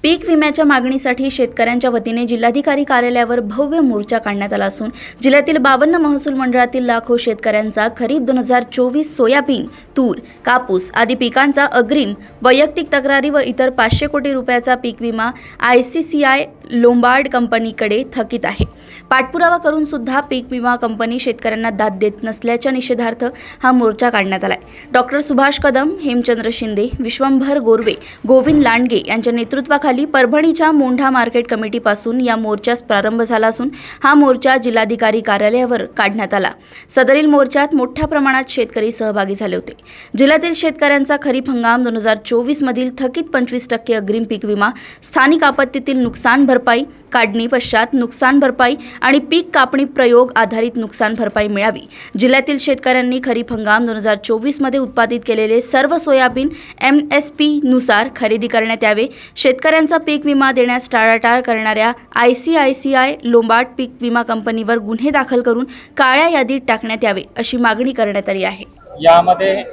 पीक विम्याच्या मागणीसाठी शेतकऱ्यांच्या वतीने जिल्हाधिकारी कार्यालयावर भव्य मोर्चा काढण्यात आला असून जिल्ह्यातील 52 महसूल मंडळातील लाखो शेतकऱ्यांचा खरीप 2024 सोयाबीन, तूर, कापूस आदी पिकांचा अग्रिम वैयक्तिक तक्रारी व इतर 500 कोटी रुपयाचा पीक विमा ICCI लोंबार्ड कंपनीकडे थकीत आहे। पाठपुरावा करून सुद्धा पीक विमा कंपनी शेतकऱ्यांना दाद देत नसल्याच्या निषेधार्थ हा मोर्चा काढण्यात आलाय। डॉक्टर सुभाष कदम, हेमचंद्र शिंदे, विश्वंभर गोरवे, गोविंद लांडगे यांच्या नेतृत्वाखाली परभणीच्या मोंढा मार्केट कमिटीपासून या मोर्चास प्रारंभ झाला असून हा मोर्चा जिल्हाधिकारी कार्यालयावर काढण्यात आला। सदरील मोर्चात मोठ्या प्रमाणात शेतकरी सहभागी झाले होते। जिल्ह्यातील शेतकऱ्यांचा खरीप हंगाम 2024 मधील थकीत 25% अग्रिम पीक विमा, स्थानिक आपत्तीतील नुकसान भरपाई, काढणी पश्चात नुकसान भरपाई आणि पीक कापणी प्रयोग आधारित नुकसान भरपाई मिळावी। जिल्ह्यातील शेतकऱ्यांनी खरीप हंगाम 2024 मध्ये उत्पादित केलेले सर्व सोयाबीन MSP नुसार खरेदी करण्यात यावे। शेतकऱ्यांचा पीक विमा देण्यास टाळाटाळ करणाऱ्या ICCI लोंबार्ड पीक विमा कंपनीवर गुन्हे दाखल करून काळ्या यादीत टाकण्यात यावे अशी मागणी करण्यात आली आहे। यामध्ये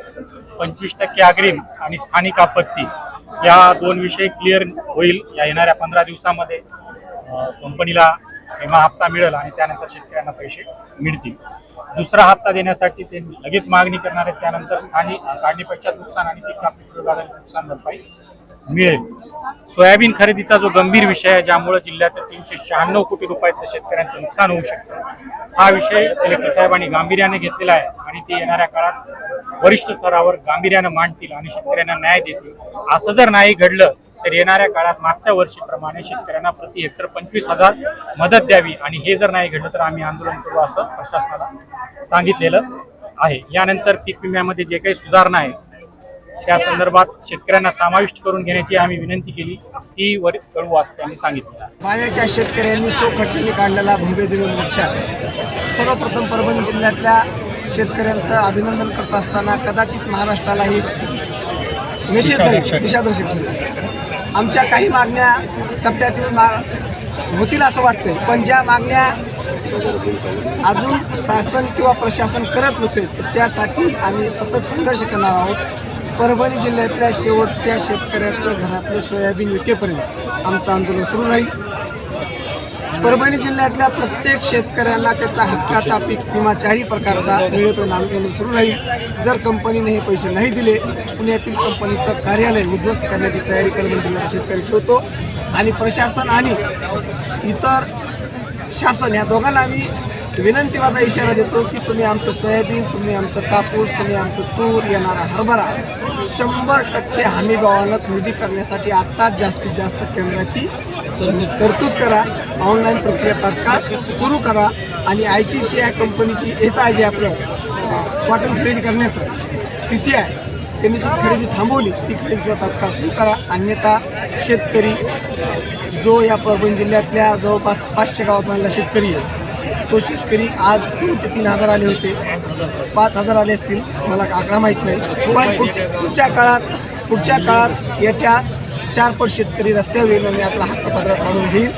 25% अग्रिम आणि स्थानिक आपत्ती या दोन विषय क्लिअर होईल। या येणाऱ्या 15 दिवसामध्ये कंपनीला विमा हप्ता मिळेल आणि त्यानंतर शेतकऱ्यांना पैसे मिळतील। दुसरा हप्ता देण्यासाठी ते लगेच मागणी करणार आहेत। त्यानंतर स्थानिक काढणी पश्चात नुकसान आणि पीक कापणी प्रयोगाद्वारे नुकसान भरपाई मिळेल। सोयाबीन खरेदीचा जो गंभीर विषय आहे, ज्यामुळे जिल्ह्याचं 396 कोटी रुपयाचं शेतकऱ्यांचं नुकसान होऊ शकतं, हा विषय कलेक्टर साहेबांनी गांभीर्याने घेतलेला आहे आणि ते येणाऱ्या काळात वरिष्ठ स्तरावर गांभीर्याने मांडतील आणि शेतकऱ्यांना न्याय देतील। असं जर नाही घडलं तर येणाऱ्या काळात मागच्या वर्षीप्रमाणे शेतकऱ्यांना प्रति हेक्टर 25,000 मदत द्यावी आणि हे जर नाही घडलं तर आम्ही आंदोलन करू असं प्रशासनाला सांगितलेलं आहे। यानंतर पीक विम्यामध्ये जे काही सुधारणा आहे त्या संदर्भात शेतकऱ्यांना समाविष्ट करून घेण्याची आम्ही विनंती केली, ती वरील कळवू असं त्यांनी सांगितलं। पाण्याच्या शेतकऱ्यांनी स्वखर्चाने काढलेला भव्य दिव्य मोर्चा सर्वप्रथम परभणी जिल्ह्यातल्या शेतकऱ्यांचं अभिनंदन करत असताना कदाचित महाराष्ट्राला ही दिशादर्शक ठरली। आमच्या काही मागण्या टप्प्यात येऊन होतील असं वाटतंय, पण ज्या मागण्या अजून शासन किंवा प्रशासन करत नसेल तर त्यासाठी आम्ही सतत संघर्ष करणार आहोत। परभणी जिल्ह्यातल्या शेवटच्या शेतकऱ्याचं घरातलं सोयाबीन विकेपर्यंत आमचं आंदोलन सुरू राहील। परभणी जिल्ह्यातल्या प्रत्येक शेतकऱ्यांना त्याचा हक्काचा पीक विमा 4ही प्रकारचा मिळेपर्यंत आंदोलन सुरू राहील। जर कंपनीने हे पैसे नाही दिले, पुण्यातील कंपनीचं कार्यालय उद्ध्वस्त करण्याची तयारी परभणी जिल्ह्याचे शेतकरी ठेवतो आणि प्रशासन आणि इतर शासन या दोघांना आम्ही विनंतीवाचा इशारा देतो की तुम्ही आमचं सोयाबीन, तुम्ही आमचं कापूस, तुम्ही आमचं तूर, येणारा हरभरा 100% हमीभावानं खरेदी करण्यासाठी आत्ताच जास्तीत जास्त केंद्राची तरतूद करा। ऑनलाईन प्रक्रिया तात्काळ सुरू करा आणि ICCI कंपनीची हेच आहे जे आपलं कॉटन खरेदी करण्याचं CCI त्यांनी जी खरेदी थांबवली ती खरेदीचा तात्काळ सुरू करा। अन्यथा शेतकरी जो या परभणी जिल्ह्यातल्या जवळपास 500 गावातला शेतकरी आहे, तो शेतकरी आज 2 ते 3 हजार आले होते, 5,000 आले असतील, मला आकडा माहीत नाही, पण पुढच्या काळात याच्या 4 पट शेतकरी रस्त्यावर येईल आणि आपला हक्क पत्रात काढून घेईल।